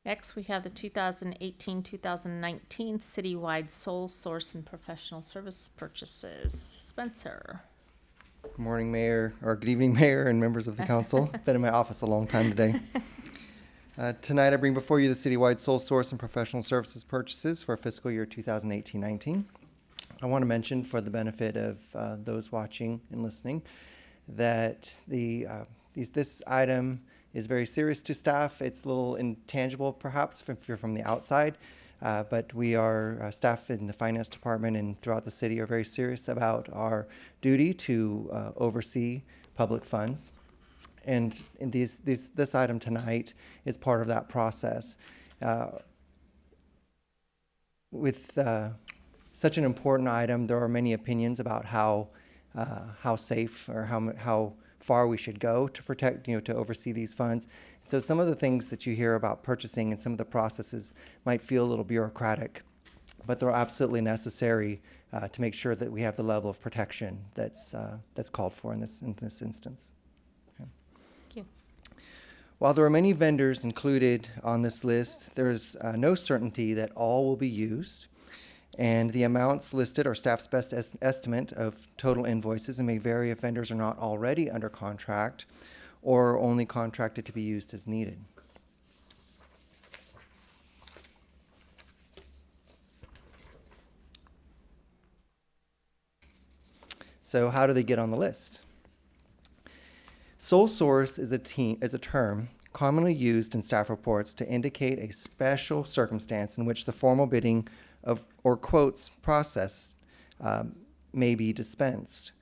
Next, we have the 2018-2019 citywide sole source and professional service purchases. Spencer. Good morning, Mayor, or good evening, Mayor and members of the council. Been in my office a long time today. Tonight, I bring before you the citywide sole source and professional services purchases for fiscal year 2018-19. I want to mention, for the benefit of those watching and listening, that this item is very serious to staff. It's a little intangible, perhaps, if you're from the outside, but we are staff in the finance department and throughout the city are very serious about our duty to oversee public funds. And this item tonight is part of that process. With such an important item, there are many opinions about how safe or how far we should go to protect, to oversee these funds. So some of the things that you hear about purchasing and some of the processes might feel a little bureaucratic, but they're absolutely necessary to make sure that we have the level of protection that's called for in this instance. Okay. Thank you. While there are many vendors included on this list, there is no certainty that all will be used. And the amounts listed are staff's best estimate of total invoices and may vary if vendors are not already under contract or only contracted to be used as needed. So how do they get on the list? Sole source is a term commonly used in staff reports to indicate a special circumstance in which the formal bidding or quotes process may be dispensed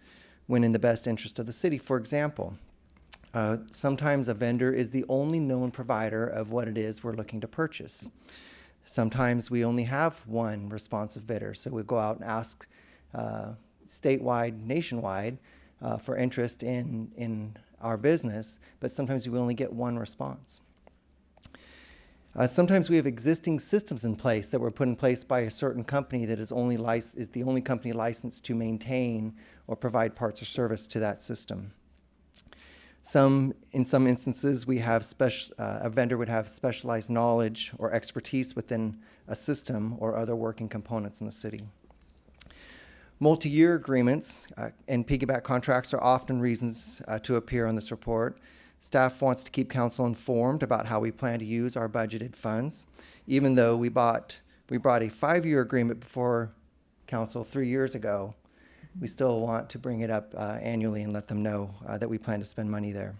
when in the best interest of the city. For example, sometimes a vendor is the only known provider of what it is we're looking to purchase. Sometimes we only have one responsive bidder, so we go out and ask statewide, nationwide, for interest in our business, but sometimes we only get one response. Sometimes we have existing systems in place that were put in place by a certain company that is the only company licensed to maintain or provide parts or service to that system. In some instances, we have a vendor would have specialized knowledge or expertise within a system or other working components in the city. Multi-year agreements and piggyback contracts are often reasons to appear on this report. Staff wants to keep council informed about how we plan to use our budgeted funds. Even though we brought a 5-year agreement before council 3 years ago, we still want to bring it up annually and let them know that we plan to spend money there.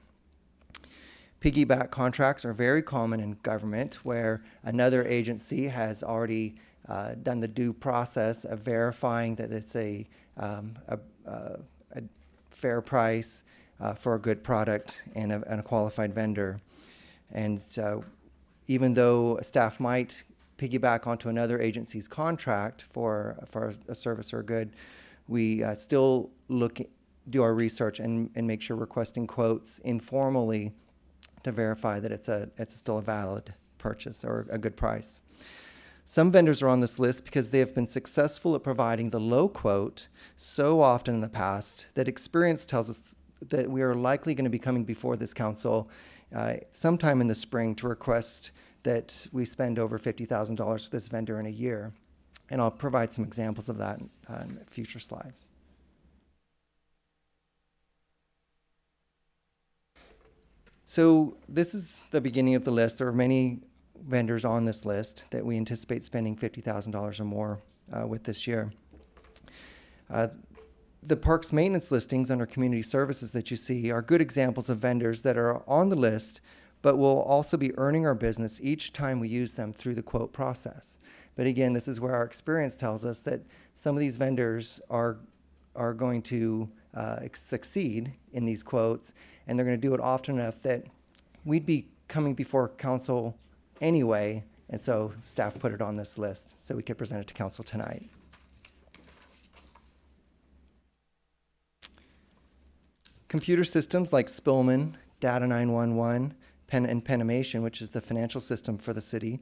Piggyback contracts are very common in government, where another agency has already done the due process of verifying that it's a fair price for a good product and a qualified vendor. And even though staff might piggyback onto another agency's contract for a service or a good, we still do our research and make sure we're requesting quotes informally to verify that it's still a valid purchase or a good price. Some vendors are on this list because they have been successful at providing the low quote so often in the past that experience tells us that we are likely going to be coming before this council sometime in the spring to request that we spend over $50,000 for this vendor in a year. And I'll provide some examples of that in future slides. So this is the beginning of the list. There are many vendors on this list that we anticipate spending $50,000 or more with this year. The parks maintenance listings under community services that you see are good examples of vendors that are on the list, but will also be earning our business each time we use them through the quote process. But again, this is where our experience tells us that some of these vendors are going to succeed in these quotes, and they're going to do it often enough that we'd be coming before council anyway, and so staff put it on this list so we could present it to council tonight. Computer systems like Spillman, Data 911, and Penimation, which is the financial system for the city,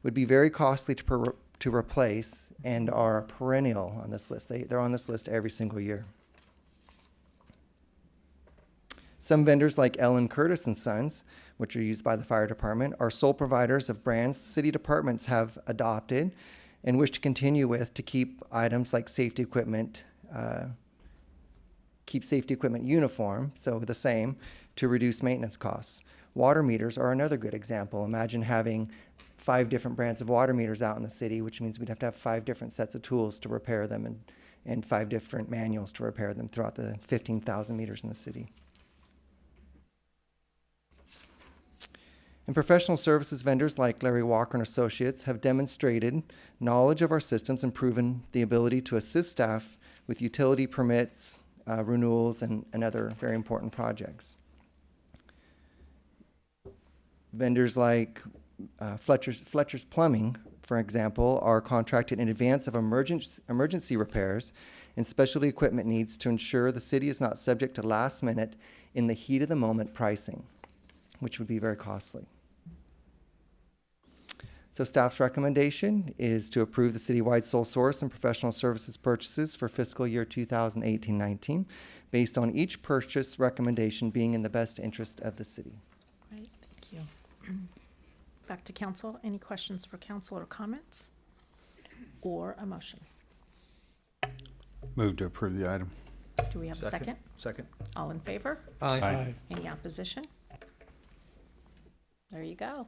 would be very costly to replace and are perennial on this list. They're on this list every single year. Some vendors like Ellen Curtis and Sons which are used by the fire department, are sole providers of brands city departments have adopted and wish to continue with to keep items like safety equipment, uniform, so the same, to reduce maintenance costs. Water meters are another good example. Imagine having 5 different brands of water meters out in the city, which means we'd have to have 5 different sets of tools to repair them and 5 different manuals to repair them throughout the 15,000 meters in the city. And professional services vendors like Larry Walker and Associates have demonstrated knowledge of our systems and proven the ability to assist staff with utility permits, renewals, and other very important projects. Vendors like Fletcher's Plumbing, for example, are contracted in advance of emergency repairs and specialty equipment needs to ensure the city is not subject to last minute in the heat of the moment pricing, which would be very costly. So staff's recommendation is to approve the citywide sole source and professional services purchases for fiscal year 2018-19, based on each purchase recommendation being in the best interest of the city. Great, thank you. Back to council. Any questions for council or comments? Or a motion? Move to approve the item. Do we have a second? Second. All in favor? Aye. Any opposition? There you go.